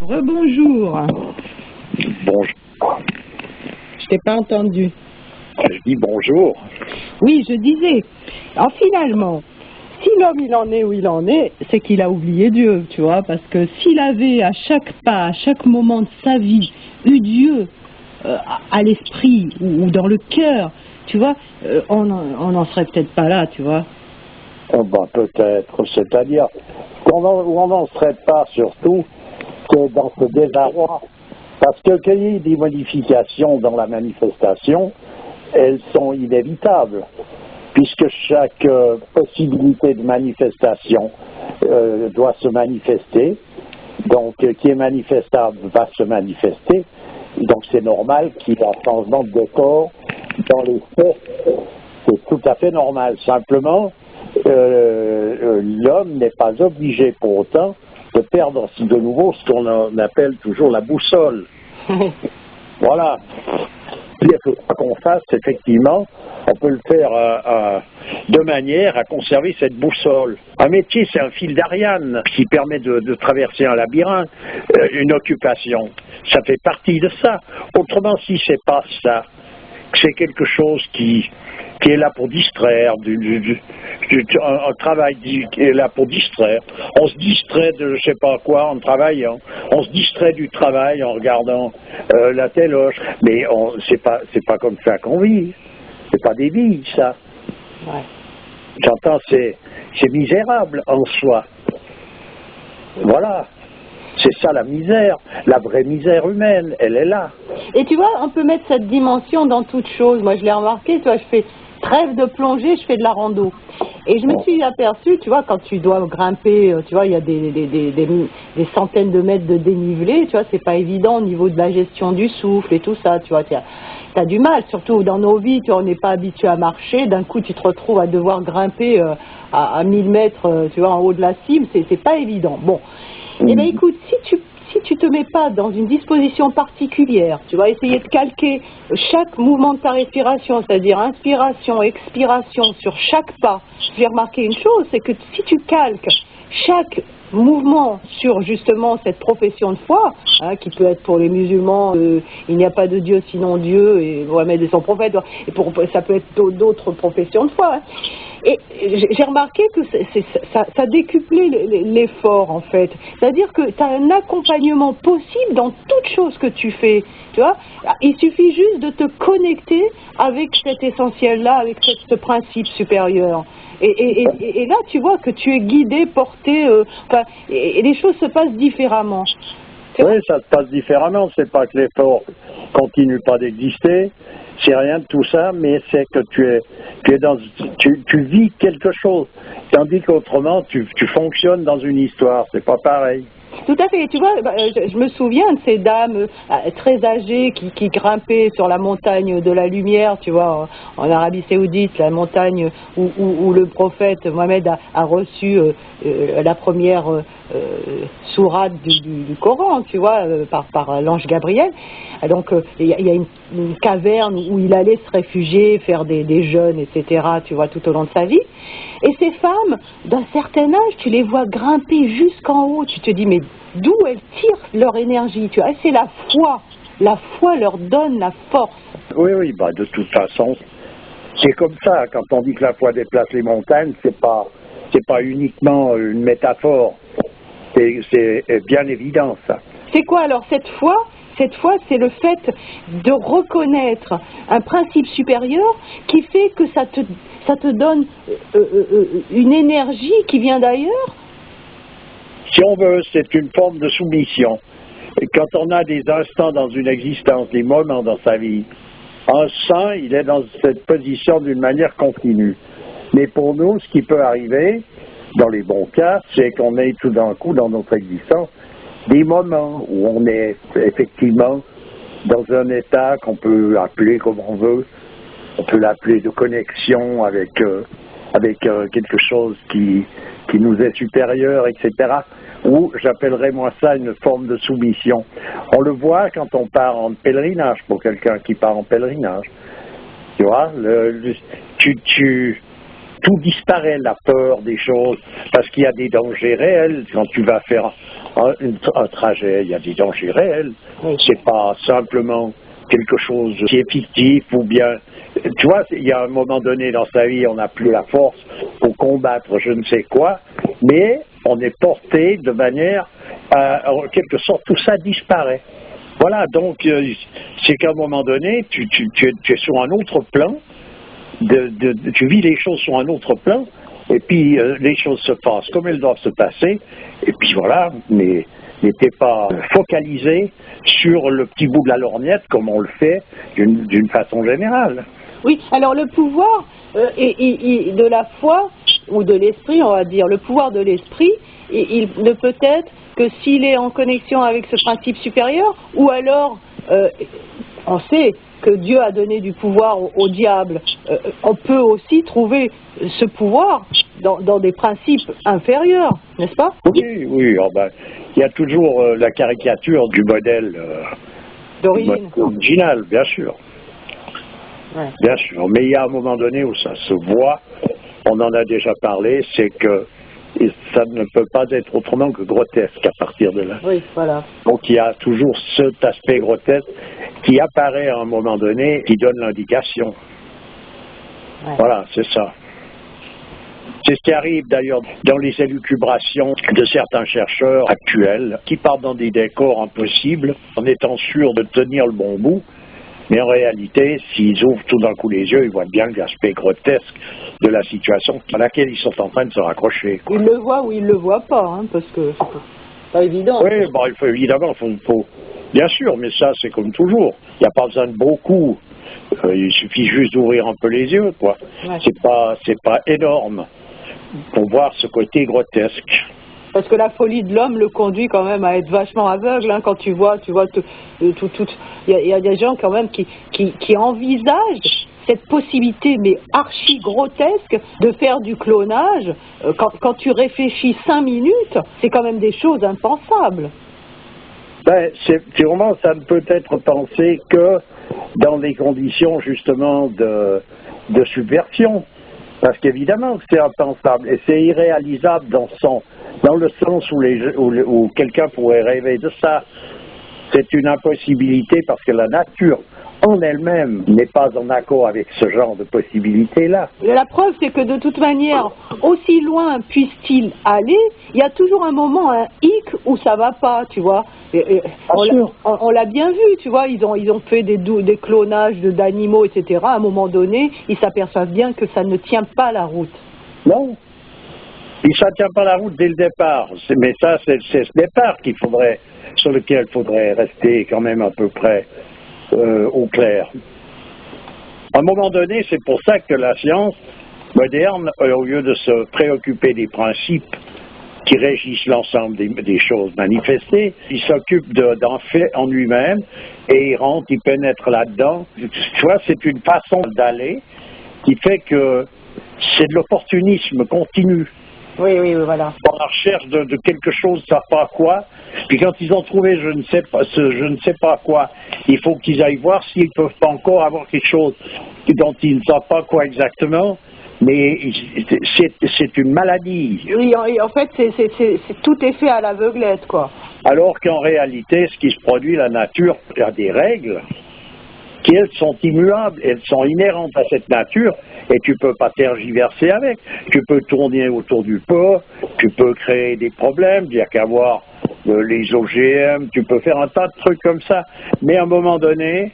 Rebonjour. Bonjour. Je t'ai pas entendu. Je dis bonjour. Oui, je disais. Alors finalement, si l'homme il en est où il en est, c'est qu'il a oublié Dieu, tu vois, parce que s'il avait à chaque pas, à chaque moment de sa vie, eu Dieu à l'esprit ou dans le cœur, tu vois, on n'en serait peut-être pas là, tu vois. Oh ben, peut-être, c'est-à-dire où on n'en serait pas surtout que dans ce désarroi. Parce que qu'il y ait des modifications dans la manifestation, elles sont inévitables, puisque chaque possibilité de manifestation doit se manifester. Donc, qui est manifestable va se manifester. Donc, c'est normal qu'il y ait un changement de décor dans les faits. C'est tout à fait normal. Simplement, l'homme n'est pas obligé pour autant de perdre de nouveau ce qu'on appelle toujours la boussole. Voilà. Il faut qu'on fasse, effectivement, on peut le faire de manière à conserver cette boussole. Un métier, c'est un fil d'Ariane qui permet de traverser un labyrinthe, une occupation. Ça fait partie de ça. Autrement, si c'est pas ça, c'est quelque chose qui est là pour distraire, un travail qui est là pour distraire. On se distrait de je sais pas quoi en travaillant, on se distrait du travail en regardant la téloche, mais c'est pas comme ça qu'on vit. C'est pas des vies, ça. Ouais. J'entends, c'est misérable en soi. Voilà. C'est ça la misère, la vraie misère humaine, elle est là. Et tu vois, on peut mettre cette dimension dans toute chose. Moi, je l'ai remarqué, toi, je fais trêve de plongée, je fais de la rando. Et je me suis aperçue, tu vois, quand tu dois grimper, tu vois, il y a des centaines de mètres de dénivelé, tu vois, c'est pas évident au niveau de la gestion du souffle et tout ça, tu vois, t'as du mal, surtout dans nos vies, tu vois, on n'est pas habitué à marcher, d'un coup, tu te retrouves à devoir grimper à 1000 mètres, tu vois, en haut de la cime, c'est pas évident. Bon. Eh bien, écoute, si tu te mets pas dans une disposition particulière, tu vas essayer de calquer chaque mouvement de ta respiration, c'est-à-dire inspiration, expiration sur chaque pas. J'ai remarqué une chose, c'est que si tu calques chaque mouvement sur justement cette profession de foi, hein, qui peut être pour les musulmans, il n'y a pas de Dieu sinon Dieu, et Mohamed est son prophète, et ça peut être d'autres professions de foi. Hein. Et j'ai remarqué que ça décuplait l'effort en fait. C'est-à-dire que tu as un accompagnement possible dans toute chose que tu fais. Tu vois, il suffit juste de te connecter avec cet essentiel-là, avec ce principe supérieur. Et là, tu vois que tu es guidé, porté, et les choses se passent différemment. Oui, ça se passe différemment. C'est pas que l'effort continue pas d'exister. C'est rien de tout ça, mais c'est que tu vis quelque chose. Tandis qu'autrement, tu fonctionnes dans une histoire. C'est pas pareil. Tout à fait. Tu vois, je me souviens de ces dames très âgées qui grimpaient sur la montagne de la lumière, tu vois, en Arabie Saoudite, la montagne où le prophète Mohamed a reçu la première sourate du Coran, tu vois, par l'ange Gabriel. Donc, il y a une caverne où il allait se réfugier, faire des jeûnes, etc., tu vois, tout au long de sa vie. Et ces femmes, d'un certain âge, tu les vois grimper jusqu'en haut. Tu te dis, mais d'où elles tirent leur énergie, tu vois? C'est la foi. La foi leur donne la force. Oui, bah de toute façon, c'est comme ça. Quand on dit que la foi déplace les montagnes, c'est pas uniquement une métaphore. C'est bien évident, ça. C'est quoi alors cette foi? Cette foi, c'est le fait de reconnaître un principe supérieur qui fait que ça te donne une énergie qui vient d'ailleurs. Si on veut, c'est une forme de soumission. Quand on a des instants dans une existence, des moments dans sa vie, un saint, il est dans cette position d'une manière continue. Mais pour nous, ce qui peut arriver, dans les bons cas, c'est qu'on ait tout d'un coup dans notre existence des moments où on est effectivement dans un état qu'on peut appeler comme on veut. On peut l'appeler de connexion avec quelque chose qui nous est supérieur, etc. Ou j'appellerais moi ça une forme de soumission. On le voit quand on part en pèlerinage, pour quelqu'un qui part en pèlerinage. Tu vois, tout disparaît, la peur des choses, parce qu'il y a des dangers réels. Quand tu vas faire un trajet, il y a des dangers réels. C'est pas simplement quelque chose qui est fictif ou bien... Tu vois, il y a un moment donné dans sa vie, on n'a plus la force pour combattre je ne sais quoi, mais on est porté de manière, en quelque sorte, tout ça disparaît. Voilà, donc c'est qu'à un moment donné, tu es sur un autre plan, tu vis les choses sur un autre plan, et puis les choses se passent comme elles doivent se passer, et puis voilà, mais n'était pas focalisé sur le petit bout de la lorgnette comme on le fait d'une façon générale. Oui, alors le pouvoir de la foi, ou de l'esprit, on va dire, le pouvoir de l'esprit, il ne peut être que s'il est en connexion avec ce principe supérieur, ou alors, on sait que Dieu a donné du pouvoir au diable, on peut aussi trouver ce pouvoir dans des principes inférieurs, n'est-ce pas? Oui, oui, oh ben, il y a toujours la caricature du modèle d'origine original, bien sûr. Ouais. Bien sûr, mais il y a un moment donné où ça se voit, on en a déjà parlé, c'est que ça ne peut pas être autrement que grotesque à partir de là. Oui, voilà. Donc il y a toujours cet aspect grotesque qui apparaît à un moment donné, qui donne l'indication. Ouais. Voilà, c'est ça. C'est ce qui arrive d'ailleurs dans les élucubrations de certains chercheurs actuels qui partent dans des décors impossibles en étant sûrs de tenir le bon bout. Mais en réalité, s'ils ouvrent tout d'un coup les yeux, ils voient bien l'aspect grotesque de la situation à laquelle ils sont en train de se raccrocher. Ils le voient ou ils le voient pas, hein, parce que c'est pas évident. Oui, bon, il faut évidemment, bien sûr, mais ça c'est comme toujours. Il n'y a pas besoin de beaucoup. Il suffit juste d'ouvrir un peu les yeux, quoi. Ouais. C'est pas énorme pour voir ce côté grotesque. Parce que la folie de l'homme le conduit quand même à être vachement aveugle, hein, quand tu vois tout. Il y a des gens quand même qui envisagent cette possibilité, mais archi grotesque, de faire du clonage. Quand tu réfléchis 5 minutes, c'est quand même des choses impensables. Ben, sûrement, ça ne peut être pensé que dans des conditions justement de subversion. Parce qu'évidemment c'est impensable et c'est irréalisable dans le sens où quelqu'un pourrait rêver de ça. C'est une impossibilité parce que la nature en elle-même n'est pas en accord avec ce genre de possibilités-là. La preuve, c'est que de toute manière, aussi loin puisse-t-il aller, il y a toujours un moment, un hic, où ça va pas, tu vois. On l'a bien vu, tu vois, ils ont fait des clonages d'animaux, etc. À un moment donné, ils s'aperçoivent bien que ça ne tient pas la route. Non, et ça ne tient pas la route dès le départ. Mais ça, c'est ce départ sur lequel il faudrait rester quand même à peu près au clair. À un moment donné, c'est pour ça que la science moderne, au lieu de se préoccuper des principes qui régissent l'ensemble des choses manifestées, il s'occupe d'en fait en lui-même et il pénètre là-dedans. Tu vois, c'est une façon d'aller qui fait que c'est de l'opportunisme continu. Oui, voilà. Dans la recherche de quelque chose, ça pas quoi. Puis quand ils ont trouvé je ne sais pas quoi, il faut qu'ils aillent voir s'ils ne peuvent pas encore avoir quelque chose dont ils ne savent pas quoi exactement. Mais c'est une maladie. Oui, en fait, tout est fait à l'aveuglette, quoi. Alors qu'en réalité, ce qui se produit, la nature a des règles qui, elles, sont immuables, elles sont inhérentes à cette nature, et tu ne peux pas tergiverser avec. Tu peux tourner autour du pot, tu peux créer des problèmes, il n'y a qu'à voir les OGM, tu peux faire un tas de trucs comme ça, mais à un moment donné,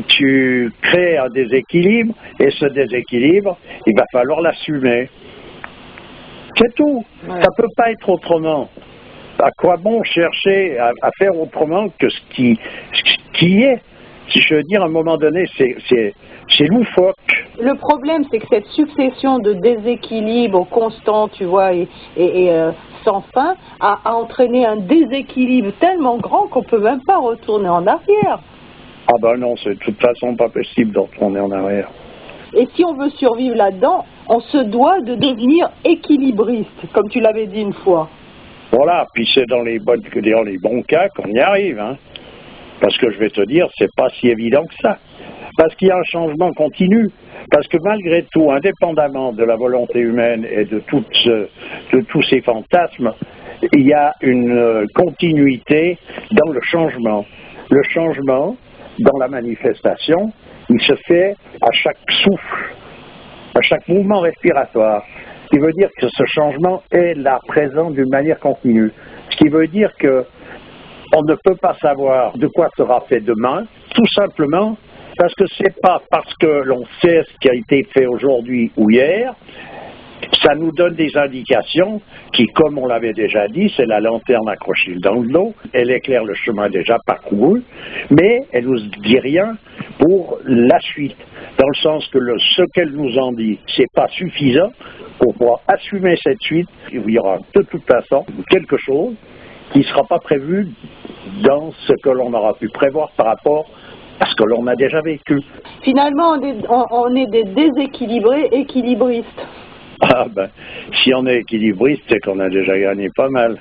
tu crées un déséquilibre, et ce déséquilibre, il va falloir l'assumer. C'est tout. Ouais. Ça ne peut pas être autrement. À quoi bon chercher à faire autrement que ce qui est? Si je veux dire, à un moment donné, c'est loufoque. Le problème, c'est que cette succession de déséquilibres constants, tu vois, et sans fin, a entraîné un déséquilibre tellement grand qu'on ne peut même pas retourner en arrière. Ah ben non, c'est de toute façon pas possible de retourner en arrière. Et si on veut survivre là-dedans, on se doit de devenir équilibriste, comme tu l'avais dit une fois. Voilà, puis c'est dans les bons cas qu'on y arrive, hein. Parce que je vais te dire, c'est pas si évident que ça. Parce qu'il y a un changement continu. Parce que malgré tout, indépendamment de la volonté humaine et de tous ces fantasmes, il y a une continuité dans le changement. Le changement, dans la manifestation, il se fait à chaque souffle, à chaque mouvement respiratoire. Ce qui veut dire que ce changement est là, présent d'une manière continue. Ce qui veut dire que on ne peut pas savoir de quoi sera fait demain, tout simplement parce que c'est pas parce que l'on sait ce qui a été fait aujourd'hui ou hier, ça nous donne des indications qui, comme on l'avait déjà dit, c'est la lanterne accrochée dans le dos, elle éclaire le chemin déjà parcouru, mais elle nous dit rien pour la suite, dans le sens que ce qu'elle nous en dit, c'est pas suffisant pour pouvoir assumer cette suite. Il y aura de toute façon quelque chose qui ne sera pas prévu dans ce que l'on aura pu prévoir par rapport à ce que l'on a déjà vécu. Finalement, on est des déséquilibrés équilibristes. Ah ben, si on est équilibriste, c'est qu'on a déjà gagné pas mal.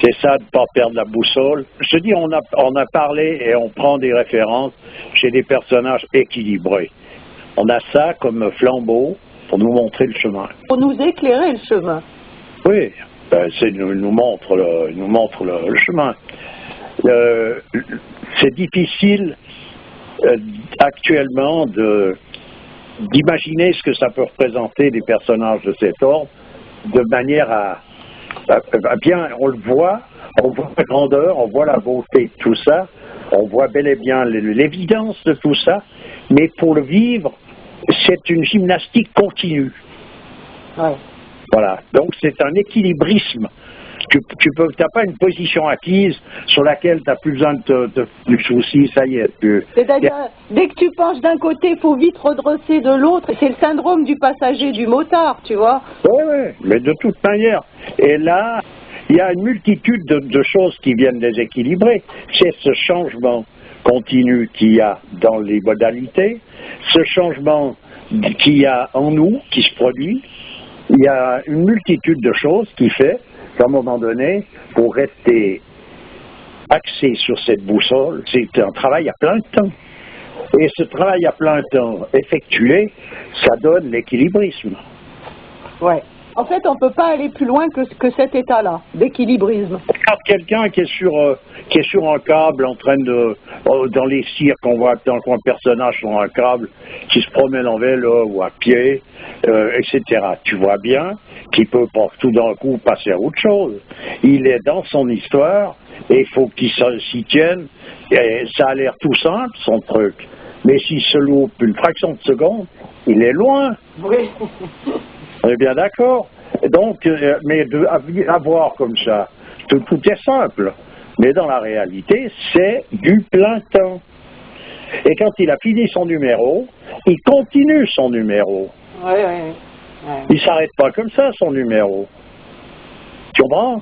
C'est ça, de ne pas perdre la boussole. Je te dis, on a parlé et on prend des références chez des personnages équilibrés. On a ça comme flambeau pour nous montrer le chemin. Pour nous éclairer le chemin. Oui, ben, il nous montre le chemin. C'est difficile actuellement d'imaginer ce que ça peut représenter des personnages de cet ordre, de manière à bien, on voit la grandeur, on voit la beauté de tout ça, on voit bel et bien l'évidence de tout ça, mais pour le vivre, c'est une gymnastique continue. Ouais. Voilà, donc c'est un équilibrisme. Tu n'as pas une position acquise sur laquelle tu n'as plus besoin du souci, ça y est. C'est-à-dire, dès que tu penches d'un côté, il faut vite redresser de l'autre. C'est le syndrome du passager du motard, tu vois. Oui, mais de toute manière. Et là, il y a une multitude de choses qui viennent déséquilibrer. C'est ce changement continu qu'il y a dans les modalités, ce changement qu'il y a en nous, qui se produit. Il y a une multitude de choses qui fait qu'à un moment donné, pour rester axé sur cette boussole, c'est un travail à plein temps. Et ce travail à plein temps effectué, ça donne l'équilibrisme. Ouais. En fait, on ne peut pas aller plus loin que cet état-là, d'équilibrisme. Regarde quelqu'un qui est sur un câble en train dans les cirques, on voit un personnage sur un câble qui se promène en vélo ou à pied, etc. Tu vois bien qu'il peut pas tout d'un coup passer à autre chose. Il est dans son histoire et il faut qu'il s'y tienne. Et ça a l'air tout simple, son truc. Mais s'il se loupe une fraction de seconde, il est loin. Oui. On est bien d'accord. Donc, mais à voir comme ça, tout est simple. Mais dans la réalité, c'est du plein temps. Et quand il a fini son numéro, il continue son numéro. Oui. Il ne s'arrête pas comme ça, son numéro. Tu comprends?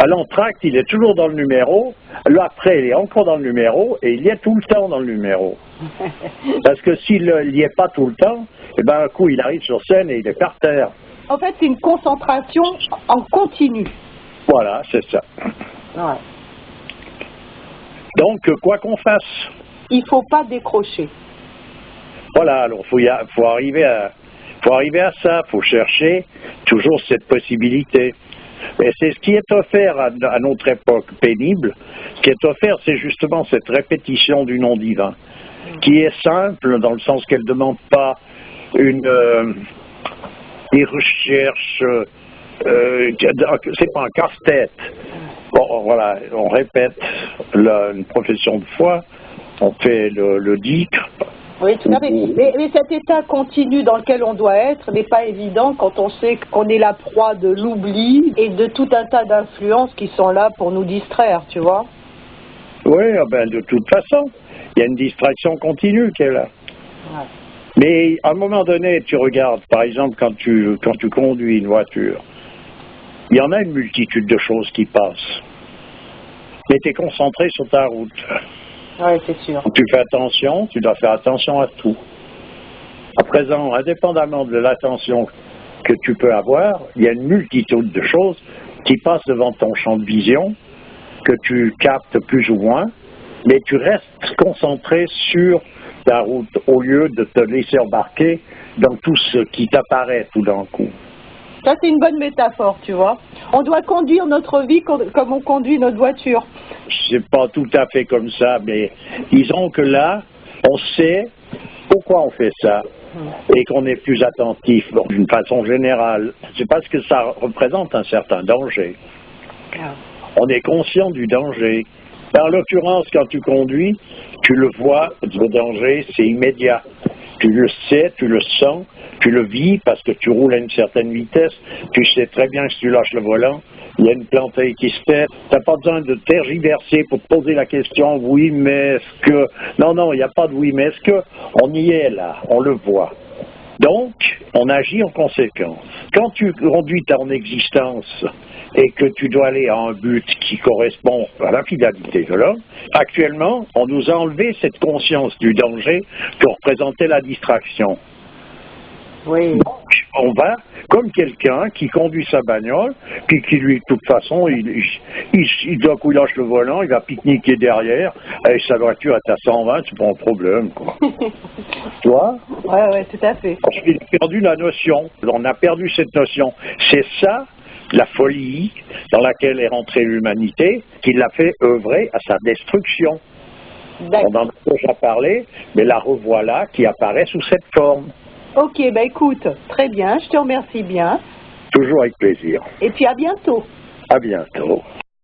À l'entracte, il est toujours dans le numéro. Là, après, il est encore dans le numéro et il y est tout le temps dans le numéro. Parce que s'il n'y est pas tout le temps, eh ben, un coup, il arrive sur scène et il est par terre. En fait, c'est une concentration en continu. Voilà, c'est ça. Ouais. Donc, quoi qu'on fasse. Il ne faut pas décrocher. Voilà, alors faut arriver à ça, il faut chercher toujours cette possibilité. Et c'est ce qui est offert à notre époque pénible. Ce qui est offert, c'est justement cette répétition du nom divin, qui est simple dans le sens qu'elle ne demande pas des recherches, c'est pas un casse-tête. Bon, voilà, on répète une profession de foi, on fait le dicre. Oui, tout à fait. Mais cet état continu dans lequel on doit être n'est pas évident quand on sait qu'on est la proie de l'oubli et de tout un tas d'influences qui sont là pour nous distraire, tu vois. Oui, ben de toute façon, il y a une distraction continue qui est là. Ouais. Mais à un moment donné, tu regardes, par exemple, quand tu conduis une voiture, il y en a une multitude de choses qui passent. Mais tu es concentré sur ta route. Oui, c'est sûr. Tu fais attention, tu dois faire attention à tout. À présent, indépendamment de l'attention que tu peux avoir, il y a une multitude de choses qui passent devant ton champ de vision, que tu captes plus ou moins, mais tu restes concentré sur ta route au lieu de te laisser embarquer dans tout ce qui t'apparaît tout d'un coup. Ça, c'est une bonne métaphore, tu vois. On doit conduire notre vie comme on conduit notre voiture. C'est pas tout à fait comme ça, mais disons que là, on sait pourquoi on fait ça et qu'on est plus attentif d'une façon générale. C'est parce que ça représente un certain danger. On est conscient du danger. En l'occurrence, quand tu conduis, tu le vois, le danger, c'est immédiat. Tu le sais, tu le sens, tu le vis parce que tu roules à une certaine vitesse. Tu sais très bien que si tu lâches le volant, il y a une plantée qui se fait. Tu n'as pas besoin de tergiverser pour te poser la question, oui, mais est-ce que... Non, il n'y a pas de oui, mais est-ce que... On y est là, on le voit. Donc, on agit en conséquence. Quand tu conduis ton existence et que tu dois aller à un but qui correspond à la finalité de l'homme, actuellement, on nous a enlevé cette conscience du danger que représentait la distraction. Oui. Donc, on va comme quelqu'un qui conduit sa bagnole, puis qui lui, de toute façon, d'un coup, il lâche le volant, il va pique-niquer derrière, et sa voiture est à 120, c'est pas un problème, quoi. Tu vois? Ouais, tout à fait. Parce qu'il a perdu la notion. On a perdu cette notion. C'est ça, la folie dans laquelle est rentrée l'humanité, qui l'a fait œuvrer à sa destruction. On en a déjà parlé, mais la revoilà qui apparaît sous cette forme. Ok, écoute, très bien, je te remercie bien. Toujours avec plaisir. Et puis à bientôt. À bientôt.